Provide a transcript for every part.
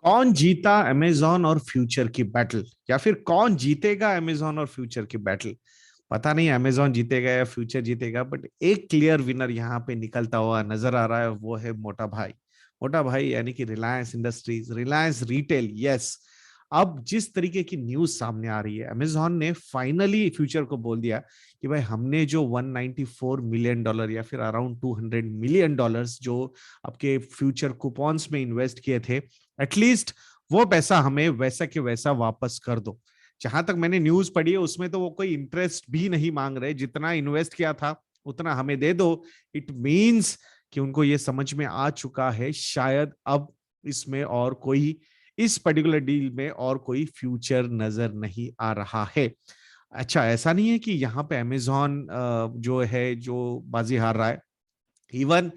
कौन जीता अमेजॉन और फ्यूचर की बैटल, या फिर कौन जीतेगा अमेजॉन और फ्यूचर की बैटल? पता नहीं अमेजॉन जीतेगा या फ्यूचर जीतेगा, बट एक क्लियर विनर यहाँ पे निकलता हुआ नजर आ रहा है, वो है मोटा भाई। मोटा भाई यानी कि Reliance industries, Reliance retail. Yes, अब जिस तरीके की न्यूज सामने आ रही है, अमेजॉन ने फाइनली फ्यूचर को बोल दिया कि भाई हमने जो 194 मिलियन डॉलर या फिर अराउंड 200 मिलियन डॉलर्स जो आपके फ्यूचर कूपन्स में इन्वेस्ट किए थे, एटलीस्ट वो पैसा हमें वैसा के वैसा वापस कर दो। जहां तक मैंने न्यूज पढ़ी है उसमें तो वो कोई इंटरेस्ट भी नहीं मांग रहे, जितना इन्वेस्ट किया था उतना हमें दे दो। इट मींस कि उनको ये समझ में आ चुका है शायद अब इसमें और कोई, इस पर्टिकुलर डील में और कोई फ्यूचर नजर नहीं आ रहा है। अच्छा, ऐसा नहीं है कि यहाँ पे अमेजॉन जो है जो बाजी हार रहा है। Even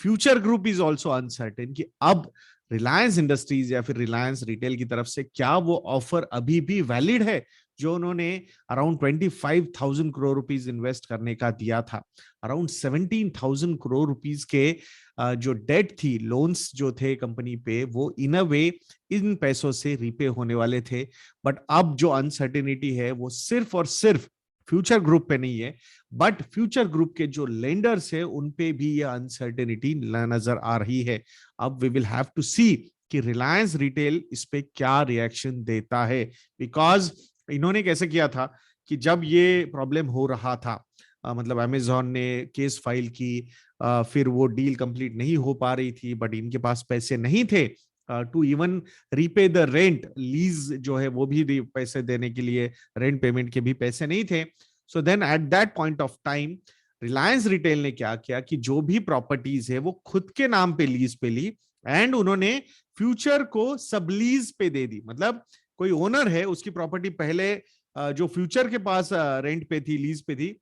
future group is also uncertain कि अब रिलायंस इंडस्ट्रीज या फिर रिलायंस रिटेल की तरफ से क्या वो ऑफर अभी भी वैलिड है जो उन्होंने अराउंड 25,000 करोड़ रुपीज इन्वेस्ट करने का दिया था। अराउंड 17,000 करोड़ रुपीज के जो डेट थी, लोन्स जो थे कंपनी पे, वो इन अ वे इन पैसों से रिपे होने वाले थे। बट अब जो अनसर्टेनिटी है वो सिर्फ और सिर्फ फ्यूचर ग्रुप पे नहीं है, बट फ्यूचर ग्रुप के जो लेंडर्स है उन पे भी ये अनसर्टेनिटी नजर आ रही है। अब वी विल हैव टू सी कि रिलायंस रिटेल इस पे क्या रिएक्शन देता है। बिकॉज इन्होंने कैसे किया था कि जब ये प्रॉब्लम हो रहा था, मतलब अमेजॉन ने केस फाइल की, फिर वो डील कंप्लीट नहीं हो पा रही थी, बट इनके पास पैसे नहीं थे to even repay the rent, lease जो है वो भी पैसे देने के लिए, रेंट पेमेंट के भी पैसे नहीं थे। So then at that point of time Reliance Retail ने क्या किया कि जो भी प्रॉपर्टीज है वो खुद के नाम पे लीज पे ली, एंड उन्होंने फ्यूचर को सबलीज पे दे दी। मतलब कोई ओनर है, उसकी प्रॉपर्टी पहले जो फ्यूचर के पास रेंट पे थी, लीज पे थी,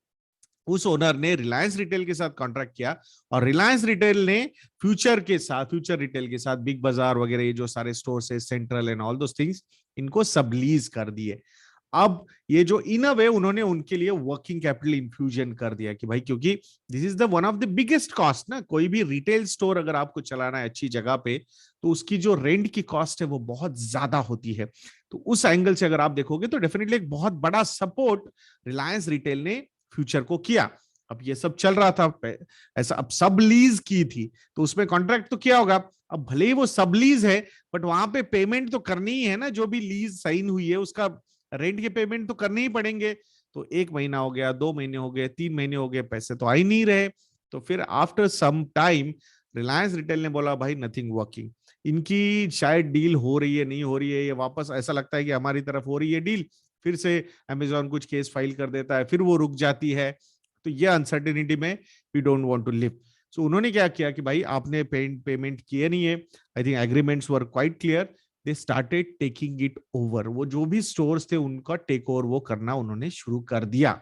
उस ओनर ने रिलायंस रिटेल के साथ कॉन्ट्रैक्ट किया, और रिलायंस रिटेल ने फ्यूचर के साथ, फ्यूचर रिटेल के साथ बिग बाजार वगैरह ये जो सारे स्टोर्स है, central and all those things, इनको सबलीज कर दिए। अब ये जो इन अ वे उन्होंने उनके लिए वर्किंग कैपिटल इन्फ्यूजन कर दिया कि भाई, क्योंकि this is the one of the biggest cost ना, कोई भी रिटेल स्टोर अगर आपको चलाना है अच्छी जगह पे, तो उसकी जो रेंट की कॉस्ट है वो बहुत ज्यादा होती है। तो उस एंगल से अगर आप देखोगे तो डेफिनेटली एक बहुत बड़ा सपोर्ट रिलायंस रिटेल ने फ्यूचर को किया। अब ये सब चल रहा था ऐसा, अब सब लीज की थी तो उसमें कॉन्ट्रैक्ट तो किया होगा। अब भले ही वो सब लीज है, बट वहां पे पेमेंट तो करनी ही है ना, जो भी लीज साइन हुई है उसका रेंट के पेमेंट तो करने ही पड़ेंगे। तो 1 महीना हो गया, 2 महीने हो गए, 3 महीने हो गए, पैसे तो आ ही नहीं रहे। तो फिर after some time Reliance Retail ने बोला भाई नथिंग वर्किंग, इनकी शायद डील हो रही है, नहीं हो रही है, ये वापस ऐसा लगता है कि हमारी तरफ हो रही है डील, फिर से अमेजॉन कुछ केस फाइल कर देता है, फिर वो रुक जाती है। तो ये अनसर्टेनिटी में we don't want to live. So उन्होंने क्या किया कि भाई आपने पेमेंट किए नहीं है, I think agreements were quite clear, they started taking it over. वो जो भी स्टोर्स थे उनका टेक ओवर वो करना उन्होंने शुरू कर दिया।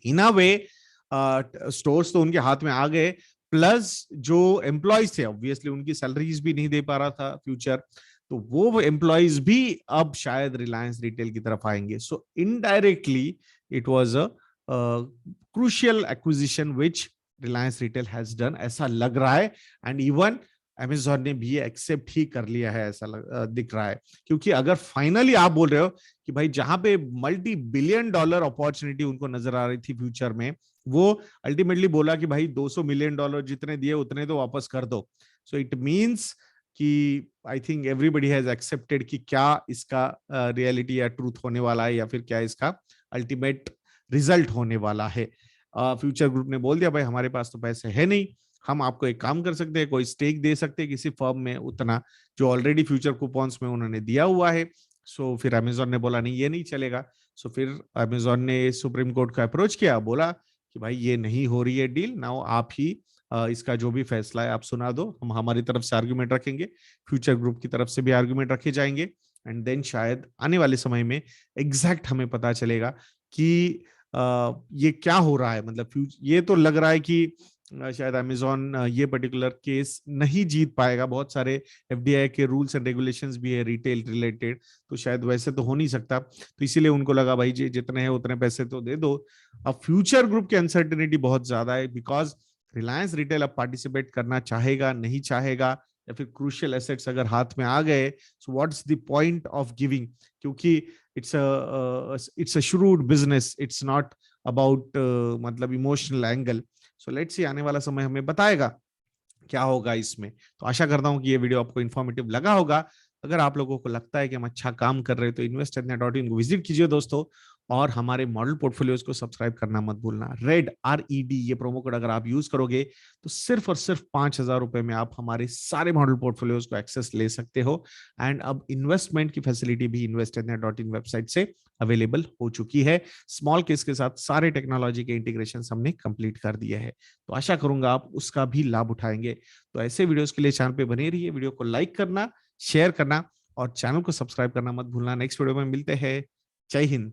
इन अ वे स्टोर्स तो उनके हाथ में आ गए, प्लस जो एम्प्लॉयज थे ऑब्वियसली उनकी सैलरीज भी नहीं दे पा रहा था फ्यूचर, तो वो एम्प्लॉयज भी अब शायद रिलायंस रिटेल की तरफ आएंगे। So indirectly it was a crucial acquisition which Reliance retail has done, ऐसा लग रहा है। एंड इवन अमेजॉन ने भी एक्सेप्ट ही कर लिया है, ऐसा दिख रहा है। क्योंकि अगर फाइनली आप बोल रहे हो कि भाई जहां पे मल्टी बिलियन डॉलर अपॉर्चुनिटी उनको नजर आ रही थी फ्यूचर में, वो अल्टीमेटली बोला कि भाई 200 मिलियन डॉलर जितने दिए उतने तो वापस कर दो। सो इट मींस कि I think everybody has accepted कि क्या इसका रियलिटी या ट्रूथ होने वाला है, या फिर क्या इसका अल्टीमेट रिजल्ट होने वाला है। फ्यूचर ग्रुप ने बोल दिया भाई हमारे पास तो पैसे है नहीं, हम आपको एक काम कर सकते हैं, कोई स्टेक दे सकते हैं किसी फर्म में, उतना जो ऑलरेडी फ्यूचर कूपन्स में उन्होंने दिया हुआ है। सो फिर अमेजोन ने बोला नहीं, ये नहीं चलेगा। सो फिर अमेजोन ने सुप्रीम कोर्ट का अप्रोच किया, बोला कि भाई ये नहीं हो रही है डील, नाउ आप ही इसका जो भी फैसला है आप सुना दो, हम हमारी तरफ से आर्ग्यूमेंट रखेंगे, फ्यूचर ग्रुप की तरफ से भी आर्ग्यूमेंट रखे जाएंगे, एंड देन शायद आने वाले समय में एग्जैक्ट हमें पता चलेगा कि ये क्या हो रहा है। मतलब ये तो लग रहा है कि शायद अमेजॉन ये पर्टिकुलर केस नहीं जीत पाएगा, बहुत सारे एफडीआई के रूल्स एंड रेगुलेशंस भी है रिटेल रिलेटेड, तो शायद वैसे तो हो नहीं सकता। तो इसीलिए उनको लगा भाई जी जितने हैं उतने पैसे तो दे दो। अब फ्यूचर ग्रुप की अनसर्टेनिटी बहुत ज्यादा है, बिकॉज रिलायंस रिटेल अब पार्टिसिपेट करना चाहेगा नहीं चाहेगा, या फिर क्रूशियल एसेट्स अगर हाथ में आ गए, so what's the point of giving, क्योंकि it's a shrewd business, it's not about मतलब emotional angle. So let's see, आने वाला समय हमें बताएगा क्या होगा इसमें। तो आशा करता हूं कि ये वीडियो आपको इन्फॉर्मेटिव लगा होगा। अगर आप लोगों को लगता है कि हम अच्छा काम कर रहे हैं तो investornet.in को विजिट कीजिए दोस्तों, और हमारे मॉडल पोर्टफोलियोज को सब्सक्राइब करना मत भूलना। RED ये प्रोमो कोड अगर आप यूज करोगे तो सिर्फ और सिर्फ 5,000 रुपए में आप हमारे सारे मॉडल पोर्टफोलियोज को एक्सेस ले सकते हो। एंड अब इन्वेस्टमेंट की फैसिलिटी भी investornet.in वेबसाइट से अवेलेबल हो चुकी है। स्मॉल केस के साथ सारे टेक्नोलॉजी के इंटीग्रेशन हमने कंप्लीट कर दिए हैं। तो आशा करूंगा आप उसका भी लाभ उठाएंगे। तो ऐसे वीडियोस के लिए चैनल पे बने रहिए, वीडियो को लाइक करना, शेयर करना और चैनल को सब्सक्राइब करना मत भूलना। नेक्स्ट वीडियो में मिलते हैं। जय हिंद।